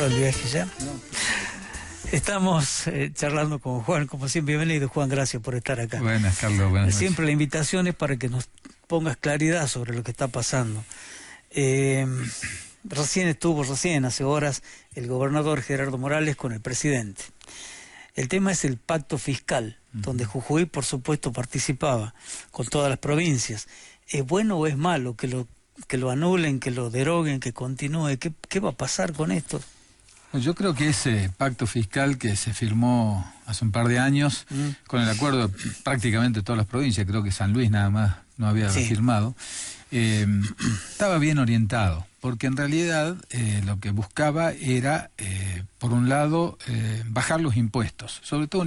el viaje ya. Estamos charlando con Juan, como siempre. Bienvenido, Juan, gracias por estar acá. Buenas, Carlos, buenas noches. Siempre la invitación es para que nos pongas claridad sobre lo que está pasando. Recién hace horas, el gobernador Gerardo Morales con el presidente. El tema es el pacto fiscal, donde Jujuy, por supuesto, participaba con todas las provincias. ¿Es bueno o es malo que lo anulen, que lo deroguen, que continúe? ¿Qué va a pasar con esto? Yo creo que ese pacto fiscal que se firmó hace un par de años, con el acuerdo de prácticamente todas las provincias, creo que San Luis nada más no había firmado, estaba bien orientado, porque en realidad lo que buscaba era, por un lado, bajar los impuestos, sobre todo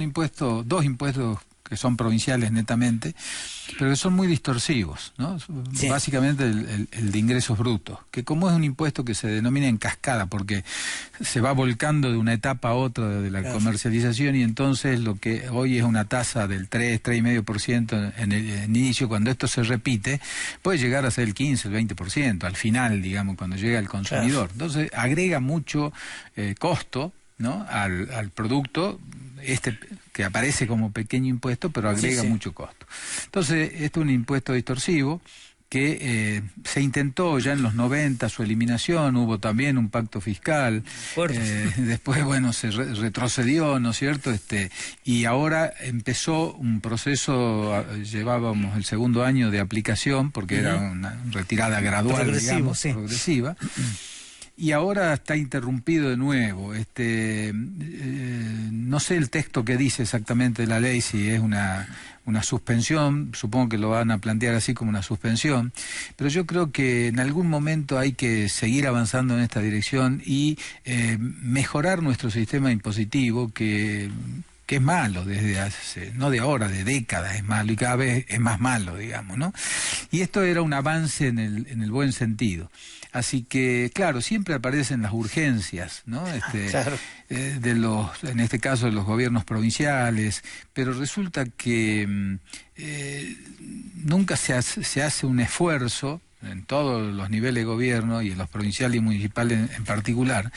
dos impuestos que son provinciales netamente, pero que son muy distorsivos, ¿no? Sí. Básicamente el de ingresos brutos, que como es un impuesto que se denomina en cascada, porque se va volcando de una etapa a otra de la comercialización, y entonces lo que hoy es una tasa del 3,5% en el inicio, cuando esto se repite, puede llegar a ser el 15, el 20%, al final, digamos, cuando llega al consumidor. Entonces agrega mucho costo, ¿no?, al producto, que aparece como pequeño impuesto, pero agrega mucho costo. Entonces, esto es un impuesto distorsivo que se intentó ya en los 90 su eliminación, hubo también un pacto fiscal, después, bueno, se retrocedió, ¿no es cierto?, y ahora empezó un proceso, llevábamos el segundo año de aplicación, porque era una retirada gradual, digamos, progresiva. Y ahora está interrumpido de nuevo. No sé el texto que dice exactamente de la ley, si es una suspensión, supongo que lo van a plantear así como una suspensión, pero yo creo que en algún momento hay que seguir avanzando en esta dirección y mejorar nuestro sistema impositivo, que es malo desde hace, no de ahora, de décadas es malo, y cada vez es más malo, digamos, ¿no? Y esto era un avance en el buen sentido. Así que, claro, siempre aparecen las urgencias, ¿no? En este caso de los gobiernos provinciales, pero resulta que nunca se hace un esfuerzo en todos los niveles de gobierno, y en los provinciales y municipales en particular,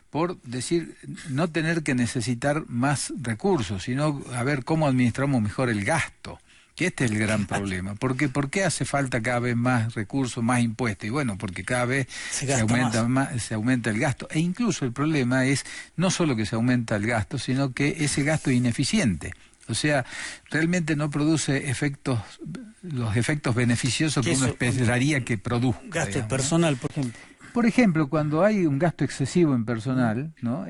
por decir, no tener que necesitar más recursos, sino a ver cómo administramos mejor el gasto. Que este es el gran problema. Porque ¿por qué hace falta cada vez más recursos, más impuestos? Y bueno, porque cada vez se aumenta el gasto. E incluso el problema es no solo que se aumenta el gasto, sino que ese gasto es ineficiente. O sea, realmente no produce los efectos beneficiosos que uno esperaría que produzca. Gasto personal, por ejemplo. Por ejemplo, cuando hay un gasto excesivo en personal, ¿no?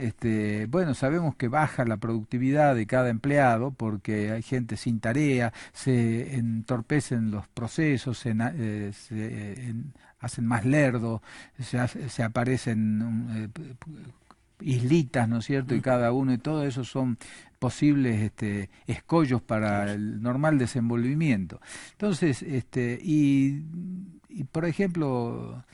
Bueno, sabemos que baja la productividad de cada empleado porque hay gente sin tarea, se entorpecen los procesos, hacen más lerdo, se aparecen islitas, ¿no es cierto? Y cada uno, y todo eso son posibles escollos para el normal desenvolvimiento. Entonces, y por ejemplo,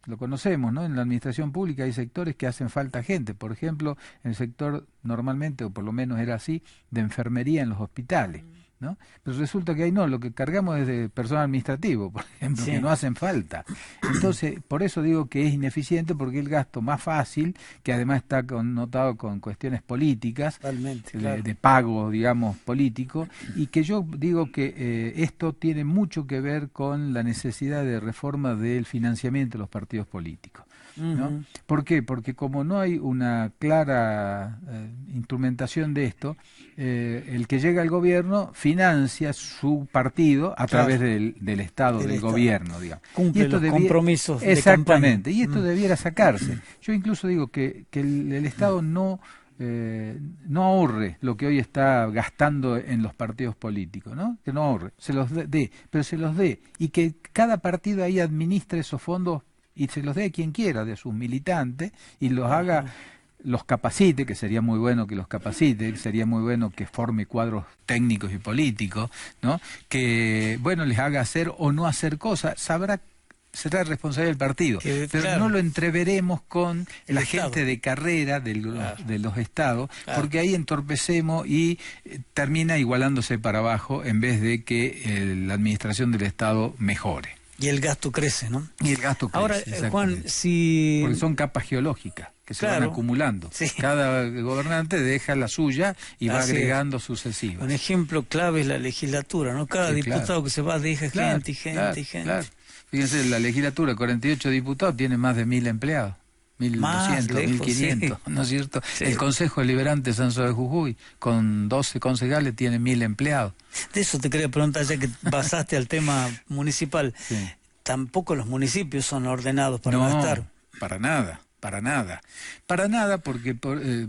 lo conocemos, ¿no? En la administración pública hay sectores que hacen falta gente. Por ejemplo, en el sector normalmente, o por lo menos era así, de enfermería en los hospitales, ¿no? Pero resulta que ahí no, lo que cargamos es de personal administrativo, por ejemplo, que no hacen falta. Entonces, por eso digo que es ineficiente, porque el gasto más fácil, que además está connotado con cuestiones políticas, de pago, digamos, político, y que yo digo que esto tiene mucho que ver con la necesidad de reforma del financiamiento de los partidos políticos, ¿no? ¿Por qué? Porque como no hay una clara instrumentación de esto, el que llega al gobierno financia su partido a través del Estado, del gobierno, digamos. Cumple los compromisos de campaña. Exactamente, y esto debiera sacarse. Yo incluso digo que el Estado no ahorre lo que hoy está gastando en los partidos políticos, ¿no? Que no ahorre, se los dé, pero se los dé, y que cada partido ahí administre esos fondos y se los dé a quien quiera, de sus militantes, y los haga, los capacite, que sería muy bueno que los capacite, sería muy bueno que forme cuadros técnicos y políticos, ¿no? Que, bueno, les haga hacer o no hacer cosas, será responsable del partido, pero no lo entreveremos con la gente de carrera de los estados, porque ahí entorpecemos y termina igualándose para abajo en vez de que la administración del Estado mejore. Y el gasto crece, ¿no? Y el gasto crece. Ahora, Juan, si... Porque son capas geológicas que se van acumulando. Sí. Cada gobernante deja la suya y va agregando sucesivas. Un ejemplo clave es la legislatura, ¿no? Cada diputado que se va deja gente y gente y gente. Claro. Fíjense, la legislatura, 48 diputados, tiene más de 1.000 empleados. 1.200, 1.500, ¿no es cierto? Sí. El Consejo Deliberante de San José de Jujuy, con 12 concejales, tiene 1.000 empleados. De eso te quería preguntar, ya que pasaste al tema municipal. Sí. Tampoco los municipios son ordenados para gastar. Para nada. Para nada porque,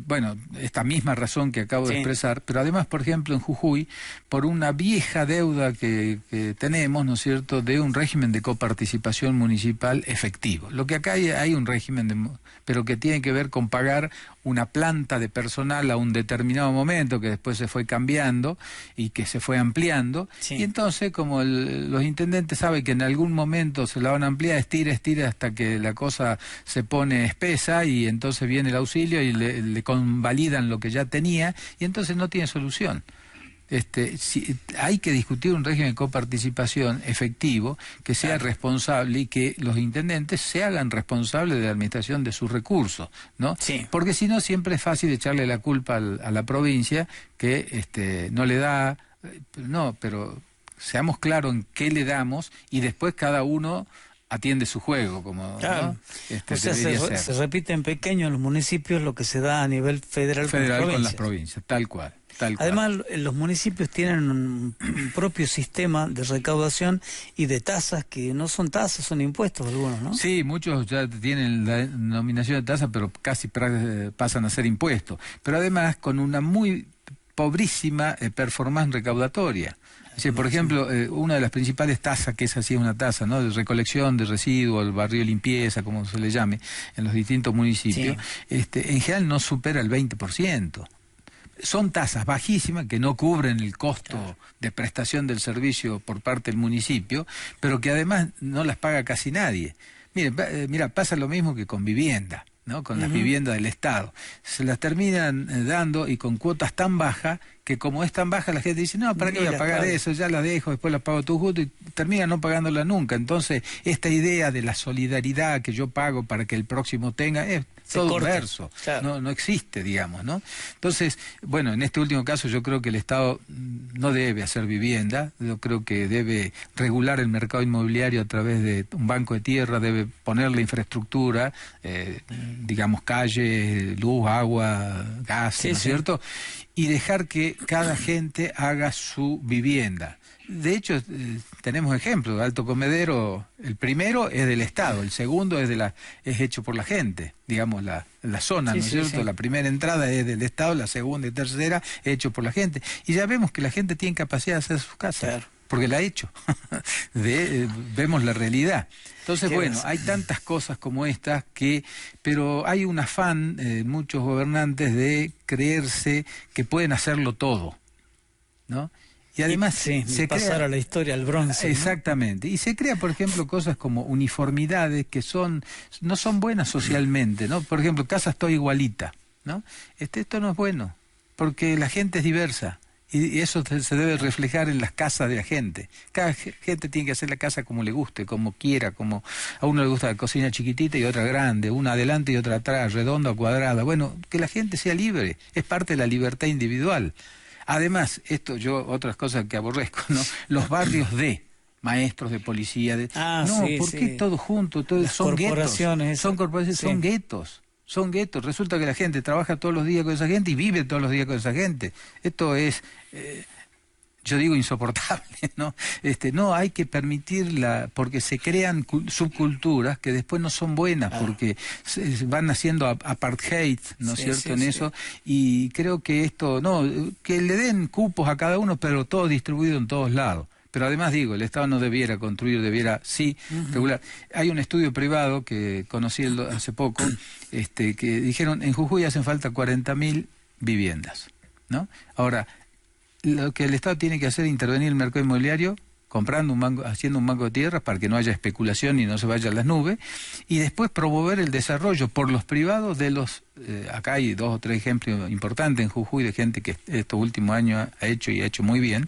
bueno, esta misma razón que acabo de expresar, pero además, por ejemplo, en Jujuy, por una vieja deuda que tenemos, ¿no es cierto?, de un régimen de coparticipación municipal efectivo. Lo que acá hay un régimen, pero que tiene que ver con pagar una planta de personal a un determinado momento, que después se fue cambiando y que se fue ampliando, y entonces, como los intendentes saben que en algún momento se la van a ampliar, estira hasta que la cosa se pone espesa, y entonces viene el auxilio y le convalidan lo que ya tenía, y entonces no tiene solución. Hay que discutir un régimen de coparticipación efectivo, que sea responsable y que los intendentes se hagan responsables de la administración de sus recursos, ¿no? Sí. Porque si no, siempre es fácil echarle la culpa a la provincia que no le da, pero seamos claros en qué le damos y después cada uno atiende su juego, como claro. ¿No? O sea, se repite en pequeño en los municipios lo que se da a nivel federal con las provincias, tal cual. Además, los municipios tienen un propio sistema de recaudación y de tasas que no son tasas, son impuestos algunos, ¿no? Sí, muchos ya tienen la denominación de tasa, pero casi pasan a ser impuestos. Pero además con una muy pobrísima performance recaudatoria. Sí, por ejemplo, una de las principales tasas, que es así una tasa, ¿no?, de recolección de residuos, el barrio de limpieza, como se le llame, en los distintos municipios, en general no supera el 20%. Son tasas bajísimas que no cubren el costo de prestación del servicio por parte del municipio, pero que además no las paga casi nadie. Mira, pasa lo mismo que con vivienda, ¿no?, con las viviendas del Estado. Se las terminan dando y con cuotas tan bajas que, como es tan baja, la gente dice, no, ¿para qué voy a pagar eso? Ya la dejo, después la pago tú justo, y termina no pagándola nunca. Entonces, esta idea de la solidaridad que yo pago para que el próximo tenga es todo verso, no existe, digamos, ¿no? Entonces, bueno, en este último caso yo creo que el Estado no debe hacer vivienda, yo creo que debe regular el mercado inmobiliario a través de un banco de tierra, debe ponerle infraestructura, digamos, calles, luz, agua, gas, ¿no es cierto?, y dejar que cada gente haga su vivienda. De hecho, tenemos ejemplos. Alto Comedero, el primero es del Estado, el segundo es hecho por la gente, digamos, la zona, ¿no es cierto? Sí. La primera entrada es del Estado, la segunda y tercera es hecho por la gente. Y ya vemos que la gente tiene capacidad de hacer sus casas, porque la ha hecho. Vemos la realidad. Entonces, bueno, hay tantas cosas como estas pero hay un afán muchos gobernantes de creerse que pueden hacerlo todo, ¿no? Y además se pasar a la historia al bronce. Exactamente. ¿No? Y se crea, por ejemplo, cosas como uniformidades que no son buenas socialmente, ¿no? Por ejemplo, casas todas igualitas, ¿no? Esto no es bueno, porque la gente es diversa. Y eso se debe reflejar en las casas de la gente. Cada gente tiene que hacer la casa como le guste, como quiera, como a uno le gusta la cocina chiquitita y otra grande, una adelante y otra atrás, redonda o cuadrada. Bueno, que la gente sea libre, es parte de la libertad individual. Además, otras cosas que aborrezco, ¿no? Los barrios de maestros de policía, ¿por qué todos juntos? Son guetos, son guetos. Son guetos. Resulta que la gente trabaja todos los días con esa gente y vive todos los días con esa gente. Esto es, yo digo, insoportable, ¿no? No hay que permitirla, porque se crean subculturas que después no son buenas, porque van haciendo apartheid, ¿no es cierto?, en eso. Y creo que que le den cupos a cada uno, pero todo distribuido en todos lados. Pero además, digo, el Estado no debiera construir, debiera regular. Hay un estudio privado que conocí hace poco, que dijeron, en Jujuy hacen falta 40.000 viviendas, ¿no? Ahora, lo que el Estado tiene que hacer es intervenir en el mercado inmobiliario, haciendo un banco de tierras para que no haya especulación y no se vaya a las nubes, y después promover el desarrollo por los privados de acá hay 2 o 3 ejemplos importantes en Jujuy de gente que estos últimos años ha hecho muy bien,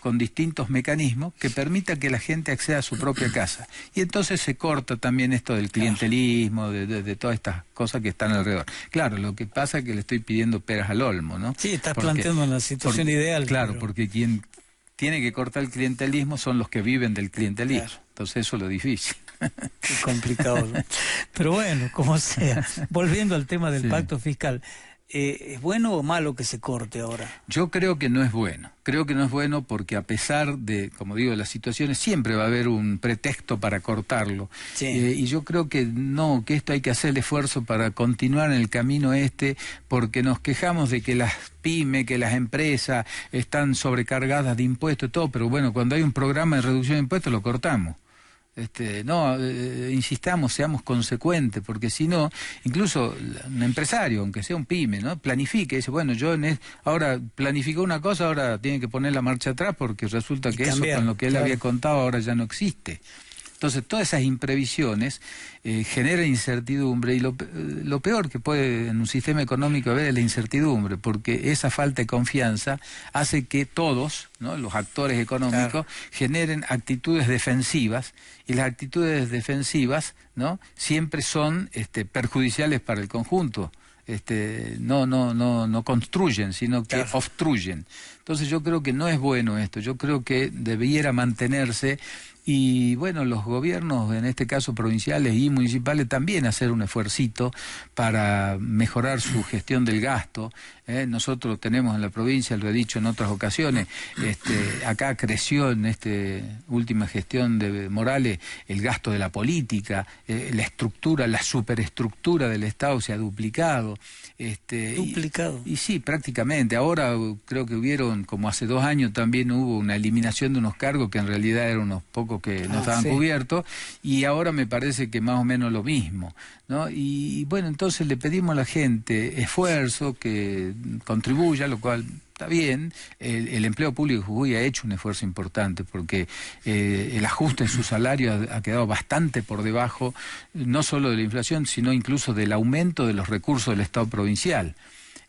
con distintos mecanismos que permita que la gente acceda a su propia casa. Y entonces se corta también esto del clientelismo, de todas estas cosas que están alrededor. Claro, lo que pasa es que le estoy pidiendo peras al olmo, ¿no? Sí, estás planteando una situación ideal. Claro, porque quien tiene que cortar el clientelismo son los que viven del clientelismo. Claro. Entonces eso es lo difícil. Qué complicado, ¿no? Pero bueno, como sea. Volviendo al tema del pacto fiscal, ¿es bueno o malo que se corte ahora? Yo creo que no es bueno. Creo que no es bueno porque a pesar de, como digo, las situaciones, siempre va a haber un pretexto para cortarlo. Sí. Y yo creo que no, que esto hay que hacer el esfuerzo para continuar en el camino porque nos quejamos de que las pymes, que las empresas están sobrecargadas de impuestos y todo, pero bueno, cuando hay un programa de reducción de impuestos lo cortamos. Insistamos, seamos consecuentes, porque si no, incluso un empresario, aunque sea un pyme, ¿no?, planifique, dice, bueno, yo ahora planificó una cosa, ahora tiene que poner la marcha atrás porque resulta que eso con lo que él había contado ahora ya no existe. Entonces, todas esas imprevisiones generan incertidumbre y lo peor que puede en un sistema económico haber es la incertidumbre, porque esa falta de confianza hace que todos, ¿no?, los actores económicos, generen actitudes defensivas, y las actitudes defensivas, ¿no?, siempre son perjudiciales para el conjunto. No construyen, sino que obstruyen. Entonces yo creo que no es bueno esto, yo creo que debiera mantenerse. Y bueno, los gobiernos, en este caso provinciales y municipales, también hacer un esfuercito para mejorar su gestión del gasto. Nosotros tenemos en la provincia, lo he dicho en otras ocasiones, acá creció en esta última gestión de Morales el gasto de la política, la estructura, la superestructura del Estado se ha duplicado. ¿Duplicado? Y sí, prácticamente. Ahora creo que hubieron, como hace 2 años también hubo una eliminación de unos cargos que en realidad eran unos pocos que no estaban cubiertos, y ahora me parece que más o menos lo mismo, ¿no? Y bueno, entonces le pedimos a la gente esfuerzo, que contribuya, lo cual está bien. El empleo público de Jujuy ha hecho un esfuerzo importante porque el ajuste en su salario ha quedado bastante por debajo, no solo de la inflación, sino incluso del aumento de los recursos del Estado provincial.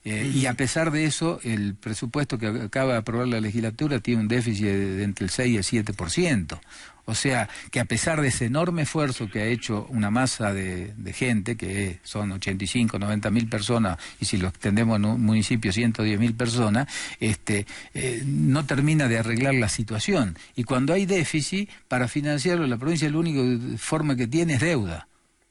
Y a pesar de eso, el presupuesto que acaba de aprobar la legislatura tiene un déficit de entre el 6 y el 7%. O sea, que a pesar de ese enorme esfuerzo que ha hecho una masa de gente, que son 85, 90 mil personas, y si lo extendemos en un municipio, 110 mil personas, no termina de arreglar la situación. Y cuando hay déficit, para financiarlo, la provincia la única forma que tiene es deuda.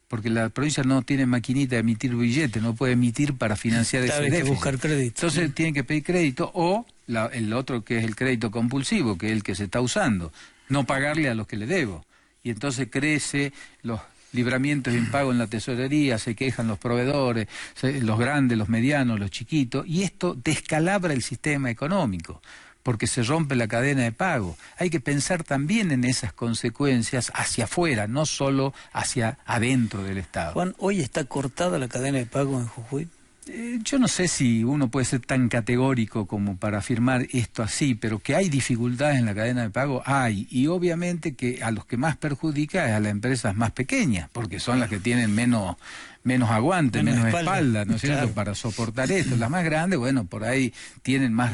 Porque la provincia no tiene maquinita de emitir billetes, no puede emitir para financiar ese déficit. Hay que buscar crédito. Entonces tiene que pedir crédito, o el otro que es el crédito compulsivo, que es el que se está usando, no pagarle a los que le debo. Y entonces crece los libramientos de impago en la tesorería, se quejan los proveedores, los grandes, los medianos, los chiquitos, y esto descalabra el sistema económico, porque se rompe la cadena de pago. Hay que pensar también en esas consecuencias hacia afuera, no solo hacia adentro del Estado. Juan, ¿hoy está cortada la cadena de pago en Jujuy? Yo no sé si uno puede ser tan categórico como para afirmar esto así, pero que hay dificultades en la cadena de pago, hay. Y obviamente que a los que más perjudica es a las empresas más pequeñas, porque son las que tienen menos aguante, menos espalda, ¿no es cierto?, para soportar esto. Las más grandes, bueno, por ahí tienen más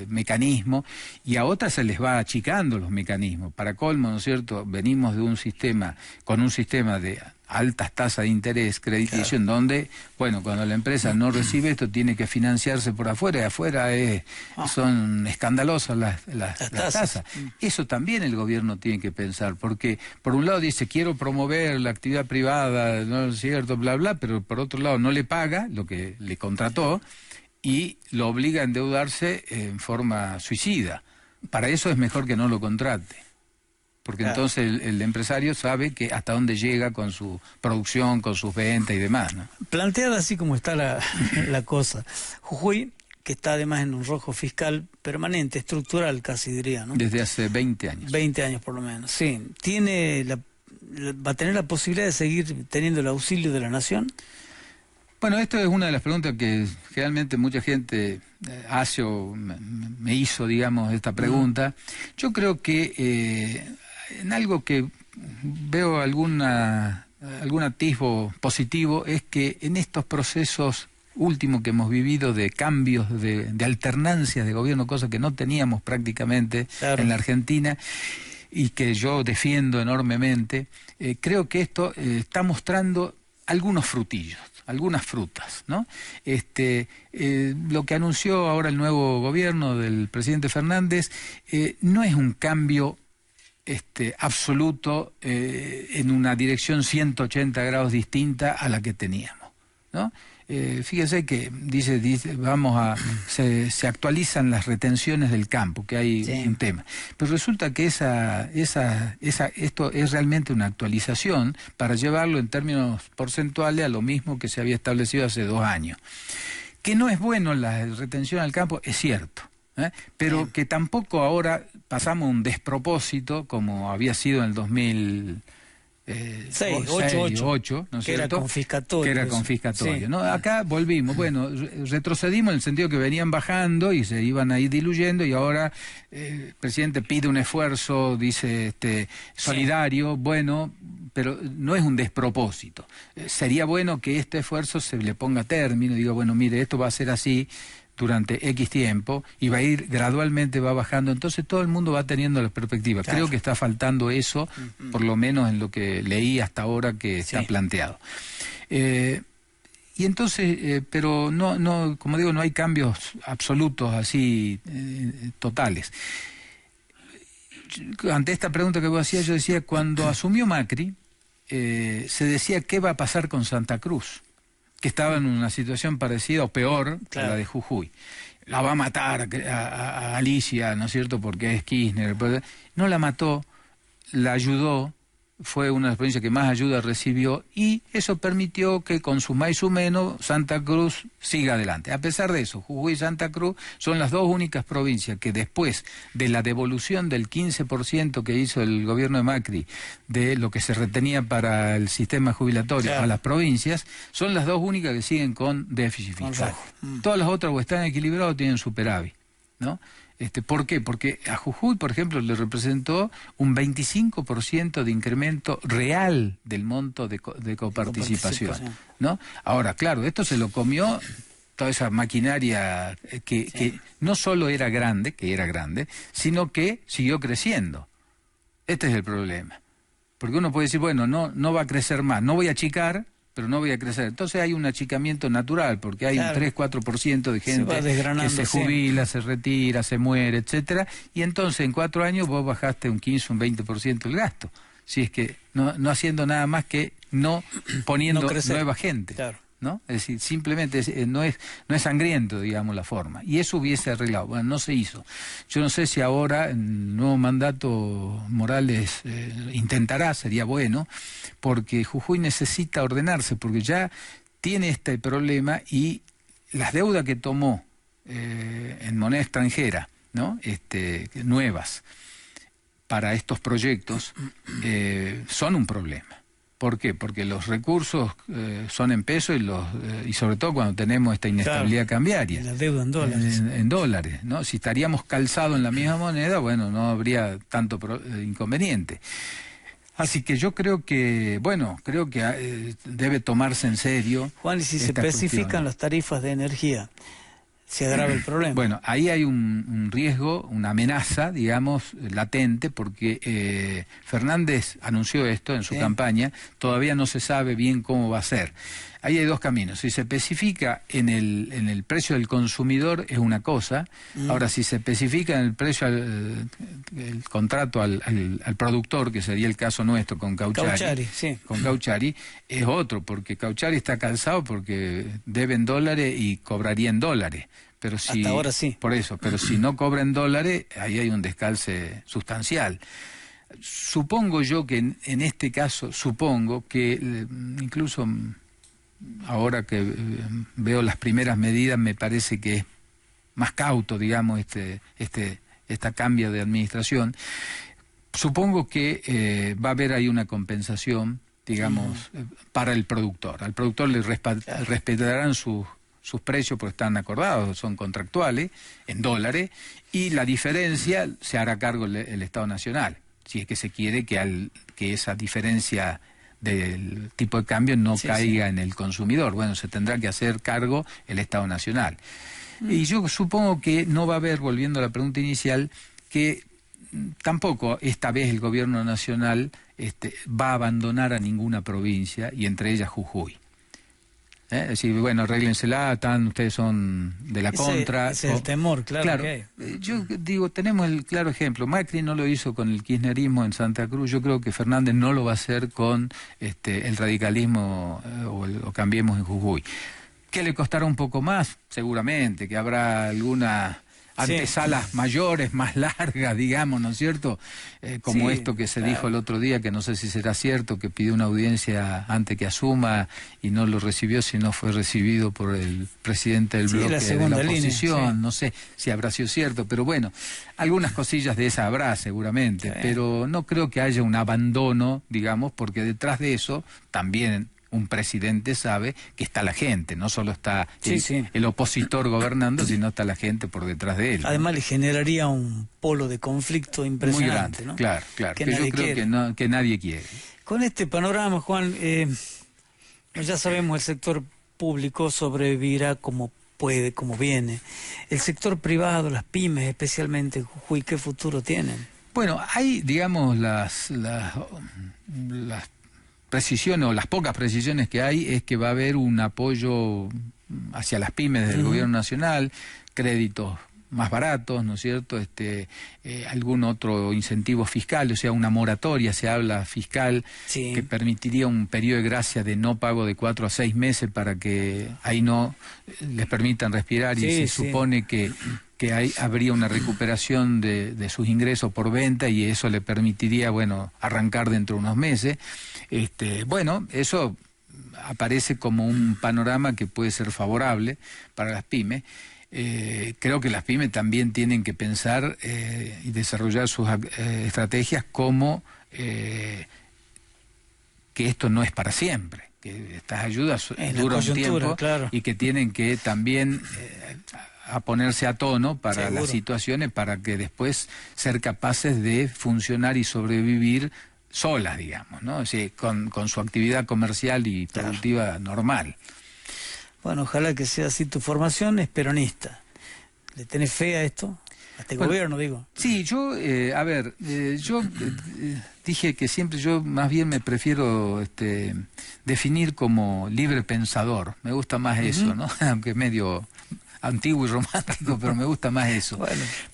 mecanismos, y a otras se les va achicando los mecanismos. Para colmo, ¿no es cierto?, venimos de un sistema, con un sistema de altas tasas de interés crediticio, en donde, bueno, cuando la empresa no recibe esto, tiene que financiarse por afuera, y afuera son escandalosas las tasas. Eso también el gobierno tiene que pensar, porque por un lado dice, quiero promover la actividad privada, ¿no es cierto?, bla, bla, pero por otro lado no le paga lo que le contrató y lo obliga a endeudarse en forma suicida. Para eso es mejor que no lo contrate, porque entonces el empresario sabe que hasta dónde llega con su producción, con sus ventas y demás, ¿no? Planteada así como está la cosa, Jujuy, que está además en un rojo fiscal permanente, estructural casi diría, ¿no? Desde hace 20 años. 20 años por lo menos, sí. ¿Va a tener la posibilidad de seguir teniendo el auxilio de la Nación? Bueno, esto es una de las preguntas que generalmente mucha gente hace o me hizo, digamos, esta pregunta. Yo creo que en algo que veo algún atisbo positivo es que en estos procesos último que hemos vivido de cambios, de alternancias de gobierno, cosa que no teníamos prácticamente en la Argentina y que yo defiendo enormemente, creo que esto está mostrando algunos frutillos, algunas frutas, ¿no? Lo que anunció ahora el nuevo gobierno del presidente Fernández no es un cambio absoluto en una dirección 180 grados distinta a la que teníamos, ¿no? Fíjese que dice se actualizan las retenciones del campo, que hay un tema, pero resulta que esto es realmente una actualización para llevarlo en términos porcentuales a lo mismo que se había establecido hace 2 años. Que no es bueno la retención al campo, es cierto, pero que tampoco ahora pasamos un despropósito como había sido en el 2008, ¿no es cierto? Era confiscatorio. Que era confiscatorio, ¿no? Acá volvimos, bueno, retrocedimos en el sentido que venían bajando y se iban a ir diluyendo, y ahora el presidente pide un esfuerzo, dice, solidario, bueno, pero no es un despropósito. Sería bueno que este esfuerzo se le ponga término, diga, bueno, mire, esto va a ser así durante X tiempo y va a ir gradualmente, va bajando, entonces todo el mundo va teniendo la perspectiva. Claro. Creo que está faltando eso, por lo menos en lo que leí hasta ahora que está planteado. Y entonces, pero no, como digo, no hay cambios absolutos así totales. Ante esta pregunta que vos hacías, yo decía, cuando asumió Macri, se decía qué va a pasar con Santa Cruz, que estaba en una situación parecida o peor a la de Jujuy. La va a matar a Alicia, ¿no es cierto?, porque es Kirchner. No la mató, la ayudó, fue una de las provincias que más ayuda recibió, y eso permitió que con su más y su menos Santa Cruz siga adelante. A pesar de eso, Jujuy y Santa Cruz son las 2 únicas provincias que después de la devolución del 15% que hizo el gobierno de Macri de lo que se retenía para el sistema jubilatorio a las provincias, son las 2 únicas que siguen con déficit fiscal. Todas las otras o están equilibradas o tienen superávit, ¿no? ¿Por qué? Porque a Jujuy, por ejemplo, le representó un 25% de incremento real del monto de coparticipación, ¿no? Ahora, claro, esto se lo comió toda esa maquinaria que no solo era grande, sino que siguió creciendo. Este es el problema. Porque uno puede decir, bueno, no va a crecer más, no voy a achicar, pero no voy a crecer. Entonces hay un achicamiento natural, porque hay un 3-4% de gente que se jubila, se retira, se muere, etcétera, y entonces en 4 años vos bajaste un 15, un 20% el gasto. Si es que no haciendo nada más que no poniendo nueva gente. Claro. ¿No? Es decir, simplemente no es sangriento, digamos, la forma. Y eso hubiese arreglado. Bueno, no se hizo. Yo no sé si ahora, en el nuevo mandato, Morales intentará, sería bueno, porque Jujuy necesita ordenarse, porque ya tiene este problema y las deudas que tomó en moneda extranjera, ¿no? Nuevas, para estos proyectos, son un problema. ¿Por qué? Porque los recursos son en pesos y sobre todo cuando tenemos esta inestabilidad cambiaria. La deuda en dólares. En dólares, ¿no? Si estaríamos calzados en la misma moneda, bueno, no habría tanto inconveniente. Así que yo creo que, debe tomarse en serio. Juan, y si se especifican las tarifas de energía, se agrava el problema. Bueno, ahí hay un riesgo, una amenaza, digamos, latente, porque Fernández anunció esto en su campaña, todavía no se sabe bien cómo va a ser. Ahí hay 2 caminos. Si se especifica en el precio del consumidor es una cosa, ahora si se especifica en el precio el contrato al productor, que sería el caso nuestro con Cauchari, con Cauchari, es otro, porque Cauchari está calzado porque debe en dólares y cobraría en dólares. Pero si, hasta ahora sí. Por eso, pero si no cobra en dólares, ahí hay un descalce sustancial. Supongo yo que en este caso, incluso ahora que veo las primeras medidas, me parece que es más cauto, digamos, esta cambio de administración. Supongo que va a haber ahí una compensación, digamos, para el productor. Al productor le respetarán sus precios porque están acordados, son contractuales, en dólares, y la diferencia se hará cargo el Estado Nacional, si es que se quiere que esa diferencia del tipo de cambio no caiga en el consumidor. Bueno, se tendrá que hacer cargo el Estado Nacional. Y yo supongo que no va a haber, volviendo a la pregunta inicial, que tampoco esta vez el gobierno nacional va a abandonar a ninguna provincia, y entre ellas Jujuy. Es decir, bueno, arréglensela, ustedes son de la contra. Ese es el temor, claro. Que hay. Yo digo, tenemos el claro ejemplo. Macri no lo hizo con el kirchnerismo en Santa Cruz. Yo creo que Fernández no lo va a hacer con el radicalismo o Cambiemos en Jujuy. ¿Que le costará un poco más? Seguramente, que habrá alguna antesalas mayores, más largas, digamos, ¿no es cierto? Como esto que se dijo el otro día, que no sé si será cierto, que pidió una audiencia antes que asuma y no lo recibió, sino fue recibido por el presidente del bloque de la oposición. No sé si habrá sido cierto, pero bueno, algunas cosillas de esa habrá seguramente, pero no creo que haya un abandono, digamos, porque detrás de eso también un presidente sabe que está la gente, no solo está el opositor gobernando, sino está la gente por detrás de él. Además le generaría un polo de conflicto impresionante. Muy grande, claro, que yo creo que nadie quiere. Con este panorama, Juan, ya sabemos, el sector público sobrevivirá como puede, como viene. El sector privado, las pymes especialmente en Jujuy, ¿qué futuro tienen? Bueno, hay, digamos, las precisiones, o las pocas precisiones que hay, es que va a haber un apoyo hacia las pymes del gobierno nacional, créditos más baratos, ¿no es cierto? Algún otro incentivo fiscal, o sea, una moratoria, se habla, fiscal, que permitiría un periodo de gracia de no pago de 4 a 6 meses para que ahí no les permitan respirar, y se supone que habría una recuperación de sus ingresos por venta, y eso le permitiría, bueno, arrancar dentro de unos meses. Bueno, eso aparece como un panorama que puede ser favorable para las pymes. Creo que las pymes también tienen que pensar y desarrollar sus estrategias como que esto no es para siempre, que estas ayudas duran un tiempo, y que tienen que también a ponerse a tono para las situaciones, para que después ser capaces de funcionar y sobrevivir solas, digamos, ¿no? O sea, con su actividad comercial y productiva normal. Bueno, ojalá que sea así. Tu formación es peronista. ¿Le tenés fe a esto? A este gobierno, digo. Sí, yo, yo dije que siempre yo más bien me prefiero definir como libre pensador. Me gusta más eso, ¿no? Aunque es medio antiguo y romántico, pero me gusta más eso.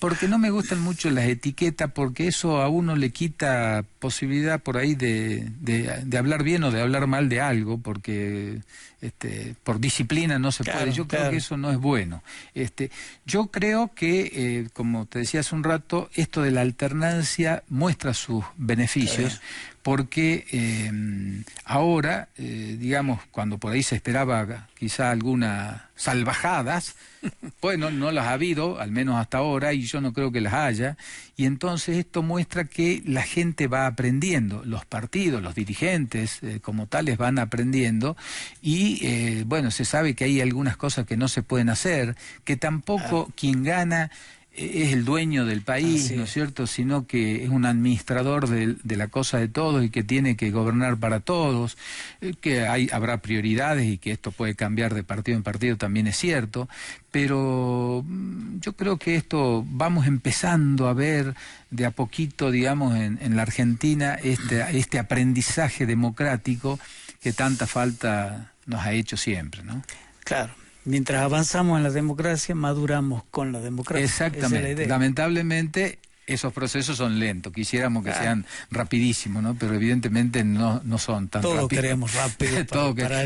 Porque no me gustan mucho las etiquetas, porque eso a uno le quita posibilidad por ahí de hablar bien o de hablar mal de algo, porque por disciplina no se puede. Yo creo que eso no es bueno. Yo creo que, como te decía hace un rato, esto de la alternancia muestra sus beneficios, porque ahora, digamos, cuando por ahí se esperaba quizá algunas salvajadas, bueno, no las ha habido, al menos hasta ahora, y yo no creo que las haya, y entonces esto muestra que la gente va aprendiendo, los partidos, los dirigentes como tales van aprendiendo, y bueno, se sabe que hay algunas cosas que no se pueden hacer, que tampoco quien gana es el dueño del país, ¿no es cierto?, sino que es un administrador de la cosa de todos, y que tiene que gobernar para todos, que habrá prioridades y que esto puede cambiar de partido en partido, también es cierto, pero yo creo que esto vamos empezando a ver de a poquito, digamos, en la Argentina este aprendizaje democrático que tanta falta nos ha hecho siempre, ¿no? Claro. Mientras avanzamos en la democracia, maduramos con la democracia. Exactamente. Esa es la idea. Lamentablemente, esos procesos son lentos. Quisiéramos que sean rapidísimos, ¿no? Pero evidentemente no son tan rápidos. Todos queremos rápido.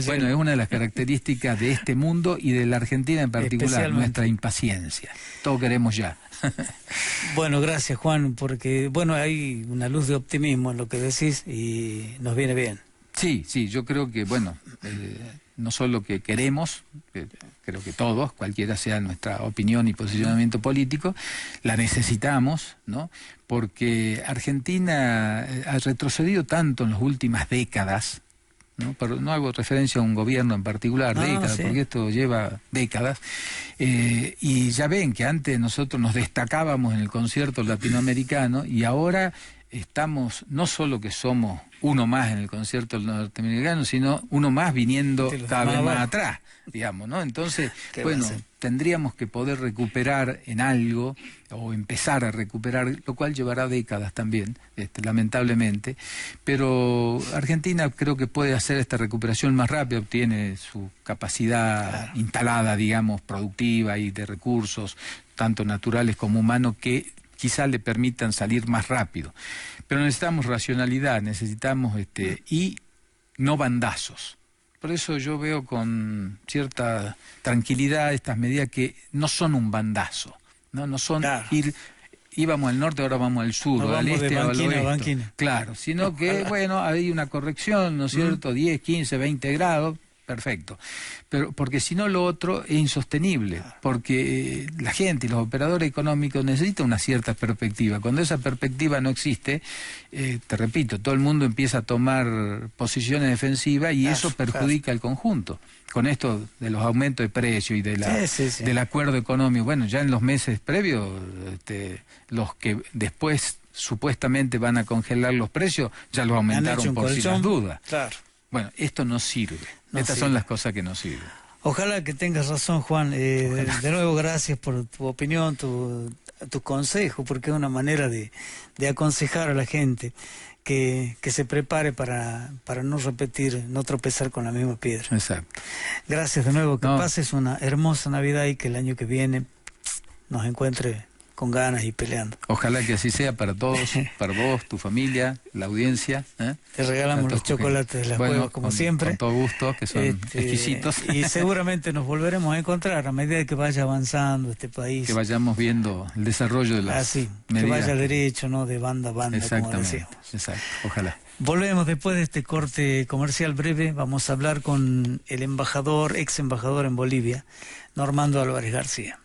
Bueno, es una de las características de este mundo y de la Argentina en particular, nuestra impaciencia. Todos queremos ya. Bueno, gracias, Juan, porque bueno, hay una luz de optimismo en lo que decís y nos viene bien. Sí, yo creo que, bueno, no solo que queremos, creo que todos, cualquiera sea nuestra opinión y posicionamiento político, la necesitamos, ¿no? Porque Argentina ha retrocedido tanto en las últimas décadas, ¿no? Pero no hago referencia a un gobierno en particular, décadas, porque esto lleva décadas, y ya ven que antes nosotros nos destacábamos en el concierto latinoamericano, y ahora estamos, no solo que somos uno más en el concierto norteamericano, sino uno más viniendo cada vez más atrás, digamos, ¿no? Entonces, bueno, tendríamos que poder recuperar en algo, o empezar a recuperar, lo cual llevará décadas también, lamentablemente, pero Argentina creo que puede hacer esta recuperación más rápida, tiene su capacidad instalada, digamos, productiva y de recursos, tanto naturales como humanos, que quizá le permitan salir más rápido. Pero necesitamos racionalidad, necesitamos y no bandazos. Por eso yo veo con cierta tranquilidad estas medidas que no son un bandazo, no son íbamos al norte, ahora vamos al sur, o al este, o al oeste. Claro, sino que, bueno, hay una corrección, ¿no es cierto? 10, 15, 20 grados. Perfecto, pero porque si no lo otro es insostenible, porque la gente y los operadores económicos necesitan una cierta perspectiva. Cuando esa perspectiva no existe, te repito, todo el mundo empieza a tomar posiciones defensivas y eso perjudica al conjunto. Con esto de los aumentos de precios y de del acuerdo económico, bueno, ya en los meses previos, los que después supuestamente van a congelar los precios, ya los aumentaron por si las dudas. Claro. Bueno, esto no sirve. Estas son las cosas que no sirven. Ojalá que tengas razón, Juan. De nuevo, gracias por tu opinión, tu consejo, porque es una manera de aconsejar a la gente que se prepare para no repetir, no tropezar con la misma piedra. Exacto. Gracias de nuevo. Que pases una hermosa Navidad y que el año que viene nos encuentre con ganas y peleando. Ojalá que así sea para todos, para vos, tu familia, la audiencia. Te regalamos los chocolates de las cuevas, como siempre. Con todo gusto, que son exquisitos. Y seguramente nos volveremos a encontrar a medida que vaya avanzando este país. Que vayamos viendo el desarrollo de las medidas. Que vaya derecho, ¿no? De banda a banda, como decíamos. Exacto, ojalá. Volvemos después de este corte comercial breve. Vamos a hablar con el ex embajador en Bolivia, Normando Álvarez García.